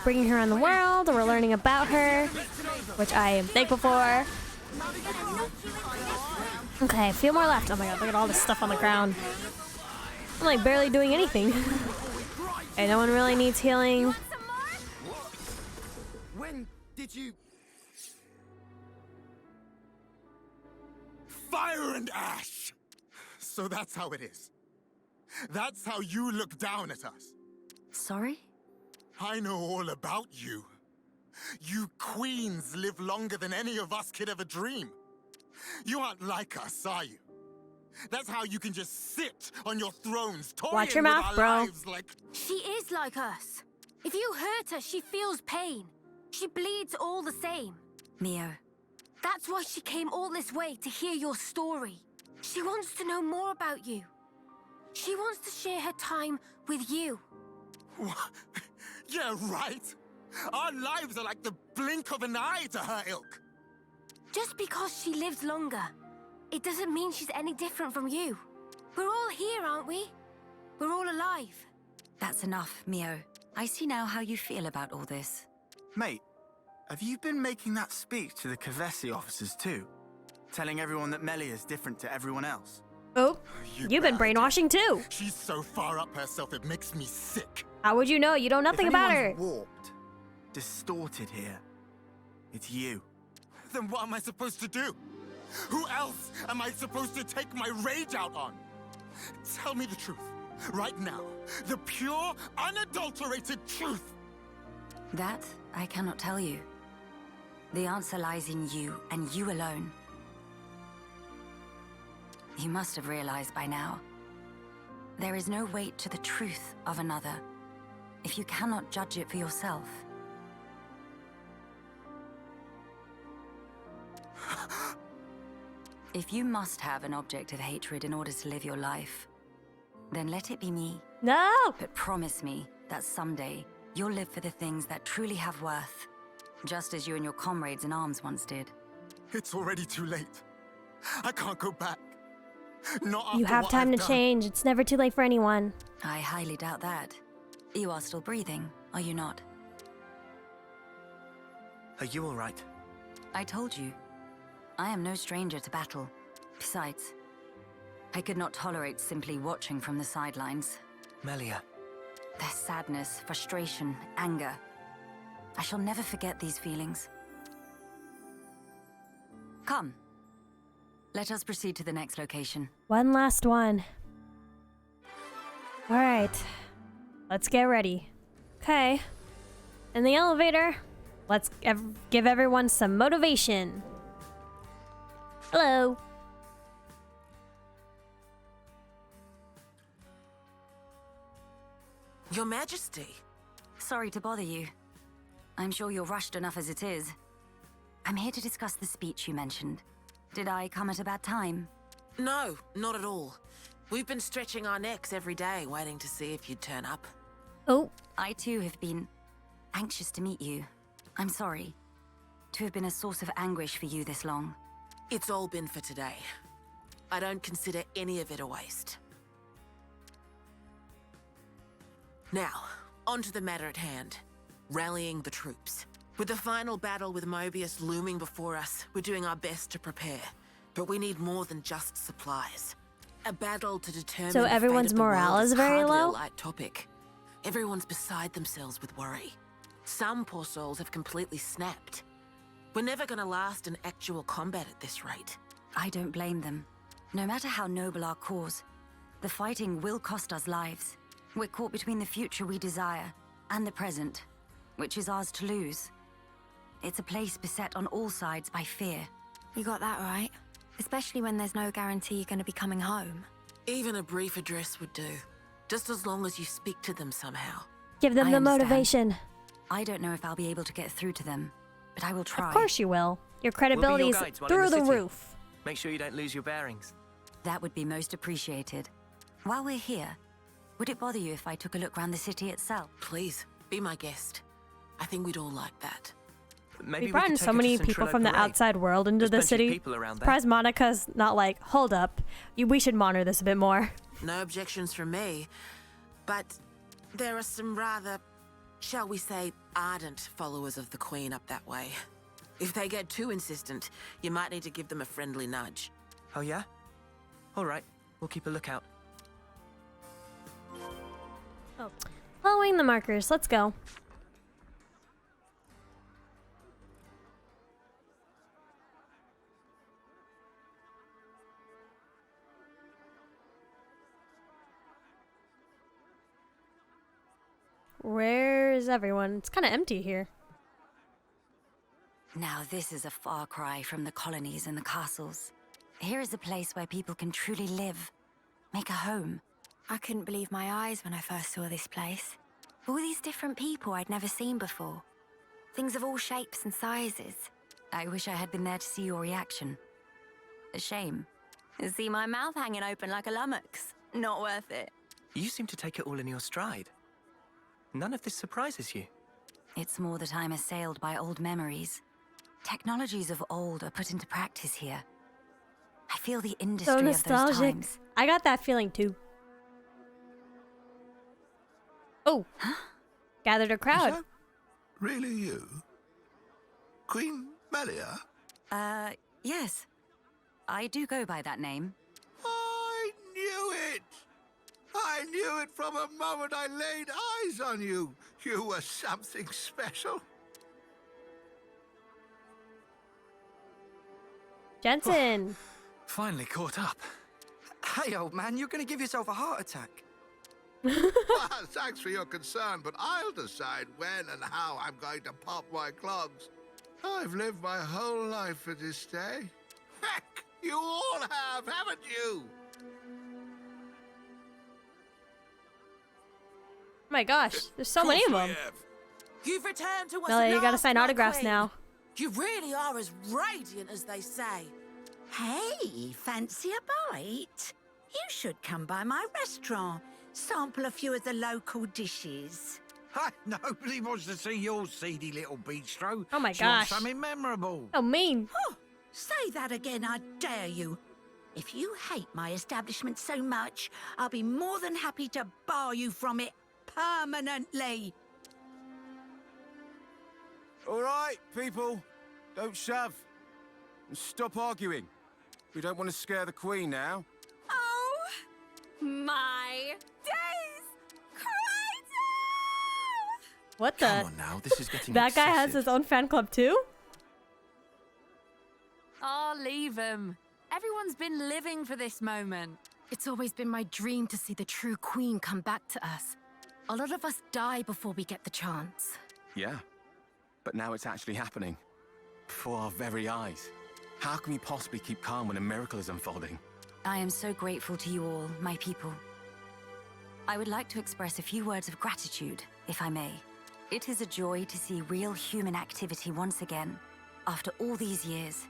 bringing her around the world, and we're learning about her, which I am thankful for. Okay, a few more left. Oh my god, look at all this stuff on the ground. I'm like barely doing anything. Okay, no one really needs healing. When did you... Fire and ash! So that's how it is. That's how you look down at us. Sorry? I know all about you. You queens live longer than any of us could ever dream. You aren't like us, are you? That's how you can just sit on your thrones, toying Watch your with mouth, our bro. lives like... She is like us. If you hurt her, she feels pain. She bleeds all the same. Mio. That's why she came all this way to hear your story. She wants to know more about you. She wants to share her time with you. Yeah, right. Our lives are like the blink of an eye to her ilk. Just because she lives longer, it doesn't mean she's any different from you. We're all here, aren't we? We're all alive. That's enough, Mio. I see now how you feel about all this. Mate, have you been making that speech to the Kavesi officers too? Telling everyone that Melia is different to everyone else? Oh, you've been brainwashing too. She's so far up herself, it makes me sick. How would you know? You know nothing about her. Warped, distorted here, it's you. Then what am I supposed to do? Who else am I supposed to take my rage out on? Tell me the truth, right now. The pure, unadulterated truth. That I cannot tell you. The answer lies in you, and you alone. You must have realized by now. There is no weight to the truth of another if you cannot judge it for yourself. If you must have an object of hatred in order to live your life, then let it be me. No! But promise me that someday you'll live for the things that truly have worth, just as you and your comrades in arms once did. It's already too late. I can't go back. Not after You have what time I've to done. change. It's never too late for anyone. I highly doubt that. You are still breathing, are you not? Are you all right? I told you. I am no stranger to battle. Besides, I could not tolerate simply watching from the sidelines. Melia. Their sadness, frustration, anger. I shall never forget these feelings. Come. Let us proceed to the next location. One last one. All right. Let's get ready. Okay. In the elevator, let's give everyone some motivation. Hello. Your Majesty. Sorry to bother you. I'm sure you're rushed enough as it is. I'm here to discuss the speech you mentioned. Did I come at a bad time? No, not at all. We've been stretching our necks every day, waiting to see if you'd turn up. Oh. I too have been anxious to meet you. I'm sorry to have been a source of anguish for you this long. It's all been for today. I don't consider any of it a waste. Now, on to the matter at hand. Rallying the troops. With the final battle with Mobius looming before us, we're doing our best to prepare. But we need more than just supplies. A battle to determine So the fate everyone's of the world morale is very hardly low? a light topic. Everyone's beside themselves with worry. Some poor souls have completely snapped. We're never gonna last in actual combat at this rate. I don't blame them. No matter how noble our cause, the fighting will cost us lives. We're caught between the future we desire and the present, which is ours to lose. It's a place beset on all sides by fear. You got that right. Especially when there's no guarantee you're going to be coming home. Even a brief address would do. Just as long as you speak to them somehow. Give them I the understand. motivation. I don't know if I'll be able to get through to them, but I will try. Of course you will. Your credibility We'll is be your guides while through in the city. roof. Make sure you don't lose your bearings. That would be most appreciated. While we're here, would it bother you if I took a look around the city itself? Please, be my guest. I think we'd all like that. Maybe We brought in so many people from the outside world into the city. Surprised Monica's not like, hold up, we should monitor this a bit more. No objections from me. But there are some rather, shall we say, ardent followers of the Queen up that way. If they get too insistent, you might need to give them a friendly nudge. Oh yeah? All right, we'll keep a lookout. Oh. Following the markers, let's go. Where is everyone? It's kind of empty here. Now this is a far cry from the colonies and the castles. Here is a place where people can truly live, make a home. I couldn't believe my eyes when I first saw this place. All these different people I'd never seen before. Things of all shapes and sizes. I wish I had been there to see your reaction. A shame. See my mouth hanging open like a lummox. Not worth it. You seem to take it all in your stride. None of this surprises you. It's more that I'm assailed by old memories. Technologies of old are put into practice here. I feel the industry So of those nostalgic. times. I got that feeling too. Oh, gathered a crowd. Is that really you? Queen Melia? Yes. I do go by that name. I knew it! I knew it from the moment I laid eyes on you. You were something special. Jensen. Finally caught up. Hey, old man, you're gonna give yourself a heart attack. Well, thanks for your concern, but I'll decide when and how I'm going to pop my clogs. I've lived my whole life for this day. Heck, you all have, haven't you? Oh my gosh, there's so many of them. You've returned to us. Melia, you gotta sign my autographs queen. now. You really are as radiant as they say. Hey, fancy a bite? You should come by my restaurant. Sample a few of the local dishes. Nobody wants to see your seedy little bistro. Oh my She wants gosh. something memorable. Oh, mean. Oh, say that again, I dare you. If you hate my establishment so much, I'll be more than happy to bar you from it permanently. All right, people. Don't shove. And stop arguing. We don't want to scare the Queen now. Oh my days! What the? Come on now, this is getting That guy has excessive. his own fan club too? Oh, leave him. Everyone's been living for this moment. It's always been my dream to see the true queen come back to us. A lot of us die before we get the chance. Yeah. But now it's actually happening. Before our very eyes. How can we possibly keep calm when a miracle is unfolding? I am so grateful to you all, my people. I would like to express a few words of gratitude, if I may. It is a joy to see real human activity once again, after all these years.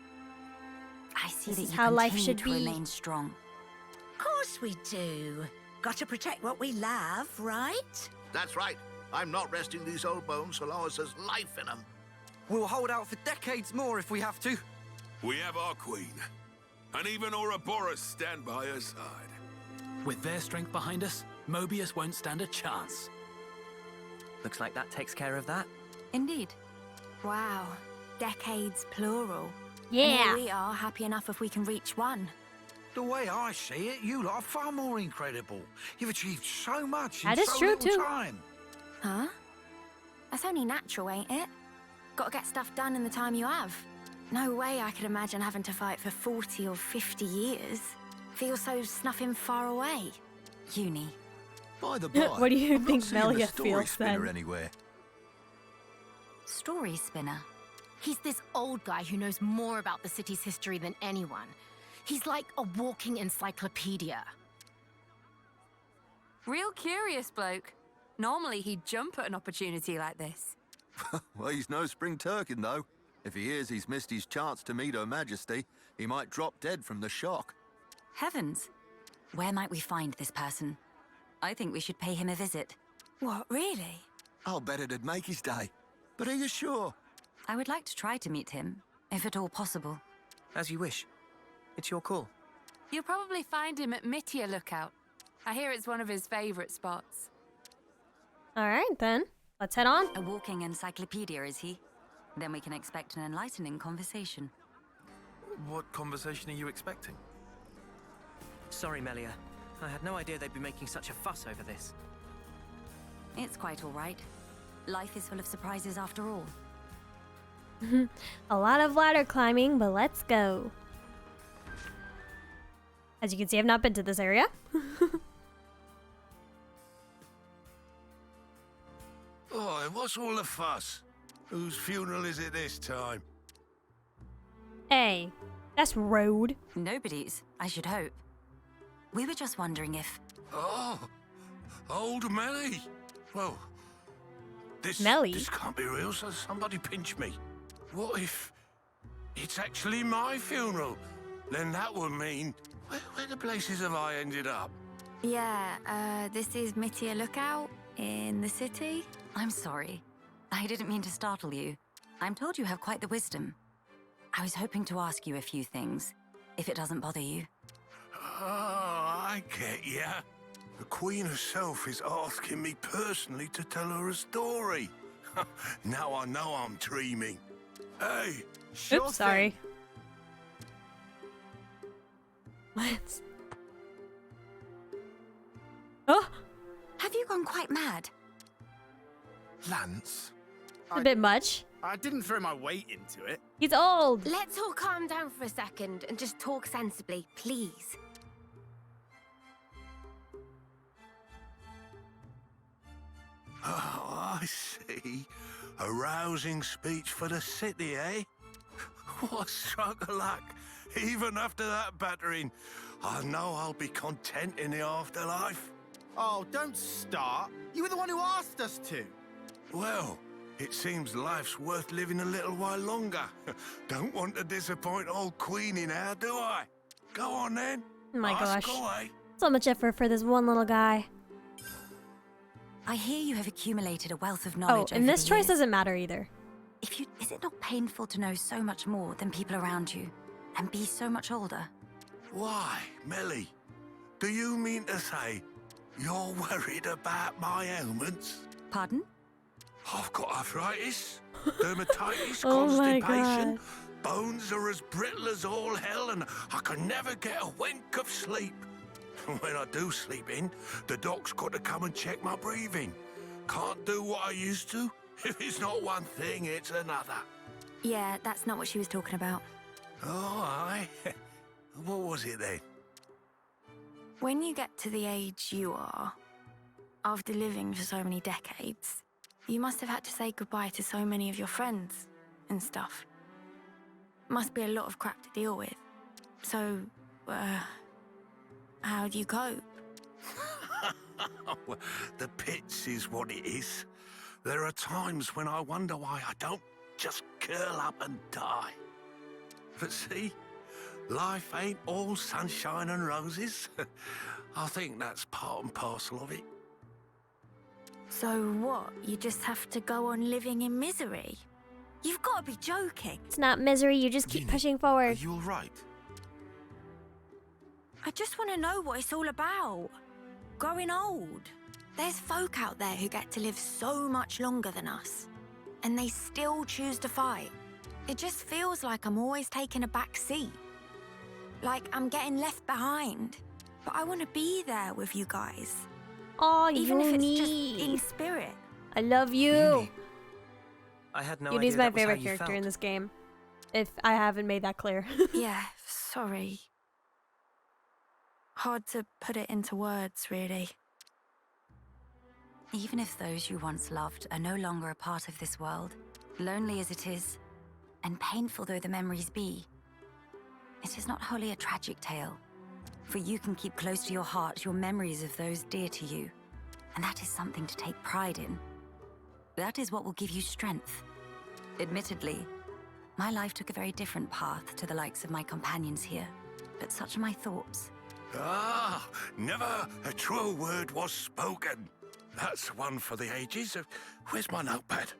I see This that is you how life continue should to be. remain strong. Of course we do. Got to protect what we love, right? That's right. I'm not resting these old bones so long as there's life in them. We'll hold out for decades more if we have to. We have our queen. And even Ouroboros stand by her side. With their strength behind us, Mobius won't stand a chance. Looks like that takes care of that. Indeed. Wow. Decades plural. Yeah. And here we are, happy enough if we can reach one. The way I see it, you lot are far more incredible. You've achieved so much in That is so true, little too. time. Huh? That's only natural, ain't it? Gotta get stuff done in the time you have. No way I could imagine having to fight for 40 or 50 years. Feels so snuffing far away. Uni. By the by, What do you I'm not think seeing the Melia story feels spinner then? anywhere. Story spinner. He's this old guy who knows more about the city's history than anyone. He's like a walking encyclopedia. Real curious bloke. Normally he'd jump at an opportunity like this. Well, he's no spring turkin, though. If he hears he's missed his chance to meet Her Majesty, he might drop dead from the shock. Heavens. Where might we find this person? I think we should pay him a visit. What, really? I'll bet it'd make his day. But are you sure? I would like to try to meet him, if at all possible. As you wish. It's your call. You'll probably find him at Melia Lookout. I hear it's one of his favorite spots. All right, then. Let's head on. A walking encyclopedia, is he? Then we can expect an enlightening conversation. What conversation are you expecting? Sorry, Melia. I had no idea they'd be making such a fuss over this. It's quite all right. Life is full of surprises after all. A lot of ladder climbing, but let's go. As you can see, I've not been to this area. Oh, what's all the fuss? Whose funeral is it this time? Hey, that's rude. Nobody's, I should hope. We were just wondering if... Oh, old Melie. Well, this can't be real, so somebody pinch me. What if it's actually my funeral? Then that would mean... Where the places have I ended up? Yeah, this is Melia Lookout in the city. I'm sorry. I didn't mean to startle you. I'm told you have quite the wisdom. I was hoping to ask you a few things, if it doesn't bother you. Oh, I get ya. The Queen herself is asking me personally to tell her a story. Now I know I'm dreaming. Hey, Oops, sorry. What? Oh! Have you gone quite mad? Lance? A bit much. I didn't throw my weight into it. He's old. Let's all calm down for a second and just talk sensibly, please. Oh, I see. A rousing speech for the city, eh? What a stroke of luck. Even after that battering, I know I'll be content in the afterlife. Oh, don't start. You were the one who asked us to. Well, it seems life's worth living a little while longer. Don't want to disappoint old Queenie now, do I? Go on then. Oh my Ask gosh. away. So much effort for this one little guy. I hear you have accumulated a wealth of Oh, knowledge and over this the choice years. doesn't matter either. Is it not painful to know so much more than people around you and be so much older? Why, Melie? Do you mean to say you're worried about my ailments? Pardon? I've got arthritis, dermatitis, Oh my constipation. God. Bones are as brittle as all hell, and I can never get a wink of sleep. When I do sleep in, the doc's got to come and check my breathing. Can't do what I used to. If it's not one thing, it's another. Yeah, that's not what she was talking about. Oh, aye. What was it then? When you get to the age you are, after living for so many decades, you must have had to say goodbye to so many of your friends and stuff. Must be a lot of crap to deal with. So, how do you cope? Well, the pits is what it is. There are times when I wonder why I don't just curl up and die. But see, life ain't all sunshine and roses. I think that's part and parcel of it. So what? You just have to go on living in misery? You've got to be joking. It's not misery, you just keep pushing forward. Are you all right? I just want to know what it's all about. Growing old. There's folk out there who get to live so much longer than us, and they still choose to fight. It just feels like I'm always taking a back seat. Like I'm getting left behind. But I want to be there with you guys. Oh, even if it's just Uni. in spirit. I love you. I had no Uni's idea my that was how favorite you character felt. in this game. If I haven't made that clear. Yeah, sorry. Hard to put it into words, really. Even if those you once loved are no longer a part of this world, lonely as it is, and painful though the memories be, it is not wholly a tragic tale. For you can keep close to your heart your memories of those dear to you, and that is something to take pride in. That is what will give you strength. Admittedly, my life took a very different path to the likes of my companions here, but such are my thoughts. Ah, never a truer word was spoken. That's one for the ages. Where's my notepad?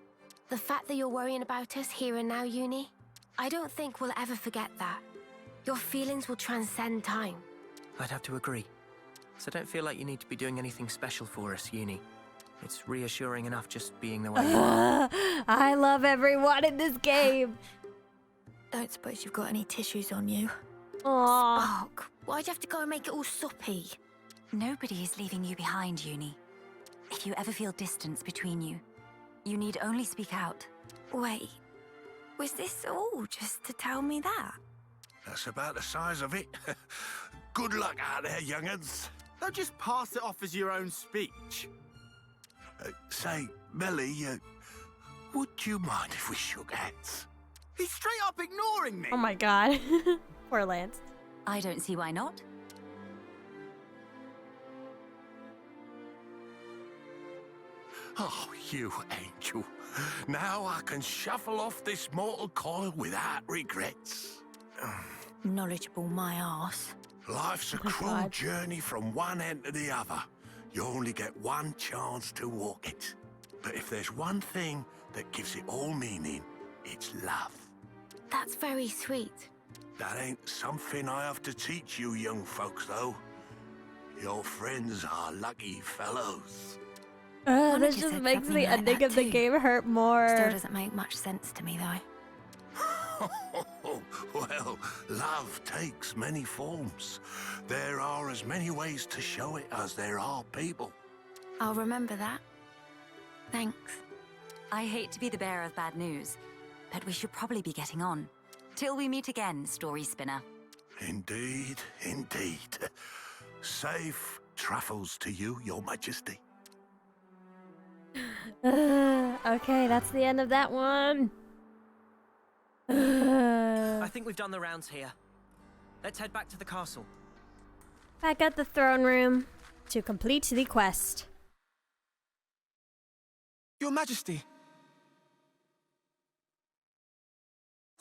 The fact that you're worrying about us here and now, Uni, I don't think we'll ever forget that. Your feelings will transcend time. I'd have to agree. So don't feel like you need to be doing anything special for us, Uni. It's reassuring enough just being the way you are. I love everyone in this game. Don't suppose you've got any tissues on you? Aww. Spark, why'd you have to go and make it all soppy? Nobody is leaving you behind, Uni. If you ever feel distance between you, you need only speak out. Wait, was this all just to tell me that? That's about the size of it. Good luck out there, young'uns. Don't just pass it off as your own speech. Say, Melia, would you mind if we shook hands? He's straight up ignoring me. Oh my god. Poor Lance. I don't see why not. Oh, you angel. Now I can shuffle off this mortal coil without regrets. Knowledgeable my arse. Life's a cruel journey from one end to the other. You only get one chance to walk it. But if there's one thing that gives it all meaning, it's love. That's very sweet. That ain't something I have to teach you young folks, though. Your friends are lucky fellows. This just makes the ending of the game hurt more. Still doesn't make much sense to me, though. Well, love takes many forms. There are as many ways to show it as there are people. I'll remember that. Thanks. I hate to be the bearer of bad news, but we should probably be getting on. Till we meet again, story spinner. Indeed, indeed. Safe travels to you, Your Majesty. Okay, that's the end of that one. I think we've done the rounds here. Let's head back to the castle. Back at the throne room to complete the quest. Your Majesty.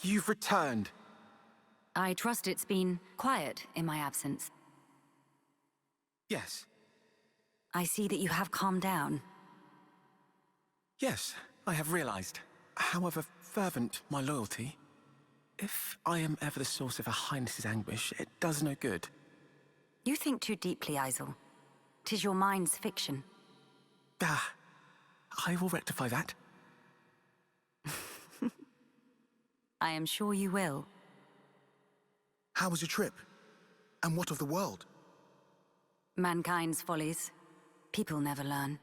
You've returned. I trust it's been quiet in my absence. Yes. I see that you have calmed down. Yes, I have realized. However fervent my loyalty, if I am ever the source of Her Highness's anguish, it does no good. You think too deeply, Isel. 'Tis your mind's fiction. Ah, I will rectify that. I am sure you will. How was your trip? And what of the world? Mankind's follies. People never learn.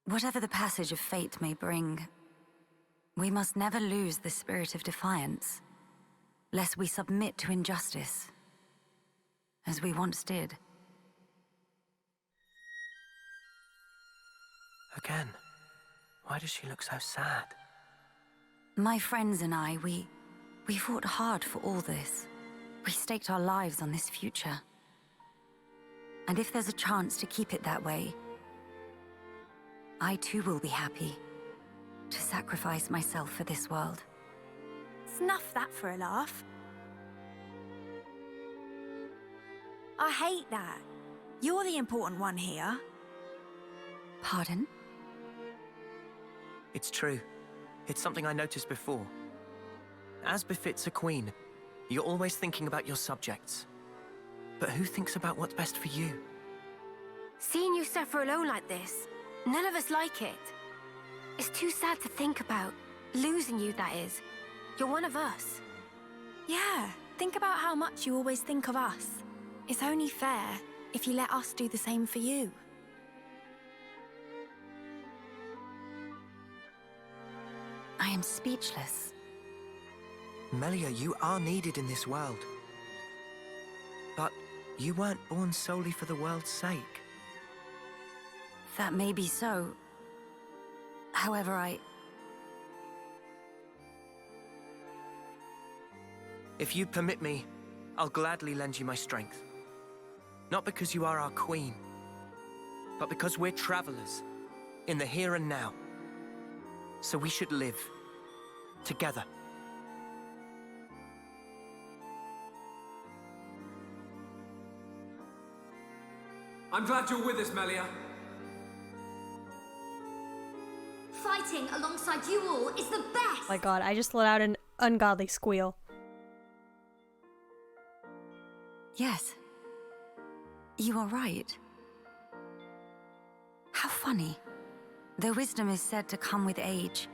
Whatever the passage of fate may bring, we must never lose the spirit of defiance, lest we submit to injustice, as we once did. Again, why does she look so sad? My friends and I, we fought hard for all this. We staked our lives on this future. And if there's a chance to keep it that way, I too will be happy to sacrifice myself for this world. Snuff that for a laugh. I hate that. You're the important one here. Pardon? It's true. It's something I noticed before. As befits a queen, you're always thinking about your subjects. But who thinks about what's best for you? Seeing you suffer alone like this, none of us like it. It's too sad to think about. Losing you, that is. You're one of us. Yeah, think about how much you always think of us. It's only fair if you let us do the same for you. I am speechless. Melia, you are needed in this world. But you weren't born solely for the world's sake. That may be so. However, If you permit me, I'll gladly lend you my strength. Not because you are our queen, but because we're travelers in the here and now. So we should live together. I'm glad you're with us, Melia. Fighting alongside you all is the best! My god, I just let out an ungodly squeal. Yes. You are right. How funny. Though wisdom is said to come with age,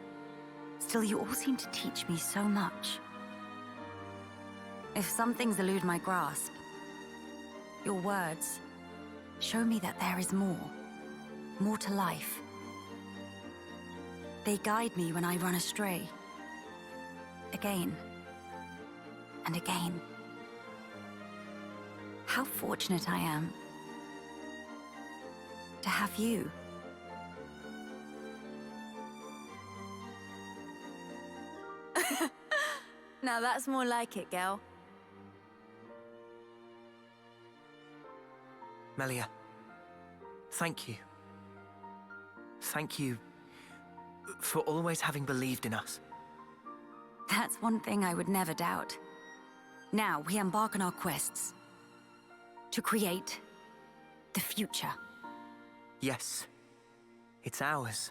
still you all seem to teach me so much. If some things elude my grasp, your words show me that there is more to life. They guide me when I run astray, again and again. How fortunate I am to have you. Now that's more like it, girl. Melia, thank you. Thank you for always having believed in us. That's one thing I would never doubt. Now we embark on our quests to create the future. Yes, it's ours.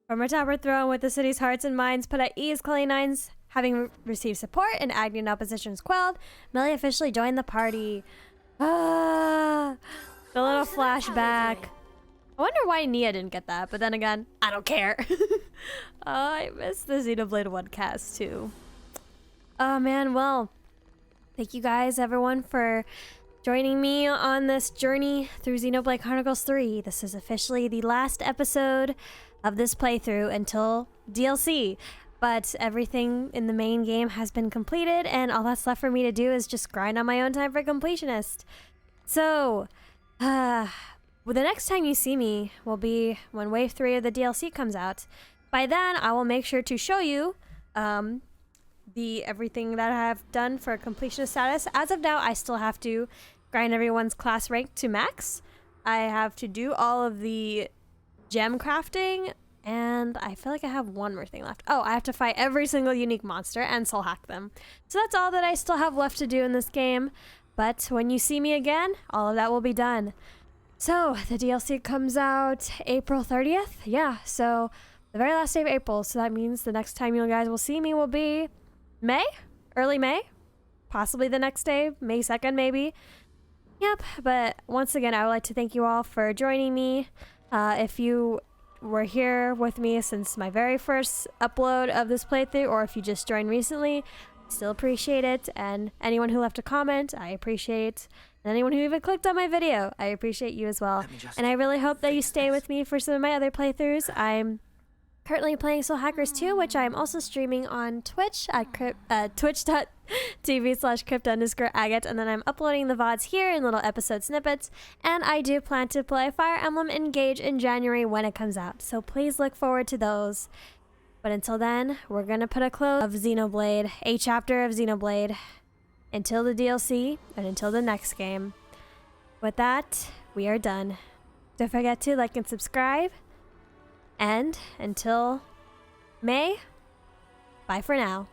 From atop her throne with the city's hearts and minds put at ease, Nines having received support and Agnean oppositions quelled, Melia officially joined the party. The little flashback. I wonder why Nia didn't get that, but then again, I don't care. I miss the Xenoblade 1 cast too. Oh man, well, thank you guys, everyone, for joining me on this journey through Xenoblade Chronicles 3. This is officially the last episode of this playthrough until DLC. But everything in the main game has been completed, and all that's left for me to do is just grind on my own time for Completionist. So, well, the next time you see me will be when Wave 3 of the DLC comes out. By then, I will make sure to show you everything that I have done for Completionist status. As of now, I still have to grind everyone's class rank to max. I have to do all of the gem crafting, and I feel like I have one more thing left. Oh, I have to fight every single unique monster and soul hack them. So that's all that I still have left to do in this game. But when you see me again, all of that will be done. So the DLC comes out April 30th. Yeah, so the very last day of April. So that means the next time you guys will see me will be May? Early May? Possibly the next day, May 2nd maybe. Yep, but once again, I would like to thank you all for joining me. If you were here with me since my very first upload of this playthrough, or if you just joined recently, still appreciate it. And anyone who left a comment, I appreciate. And anyone who even clicked on my video, I appreciate you as well. And I really hope that you stay with me for some of my other playthroughs. I'm currently playing Soul Hackers 2, which I'm also streaming on Twitch at twitch.tv/Crypta_Agate, and then I'm uploading the VODs here in little episode snippets, and I do plan to play Fire Emblem Engage in January when it comes out, so please look forward to those. But until then, we're gonna put a close of Xenoblade, a chapter of Xenoblade, until the DLC, and until the next game. With that, we are done. Don't forget to like and subscribe. And until May, bye for now.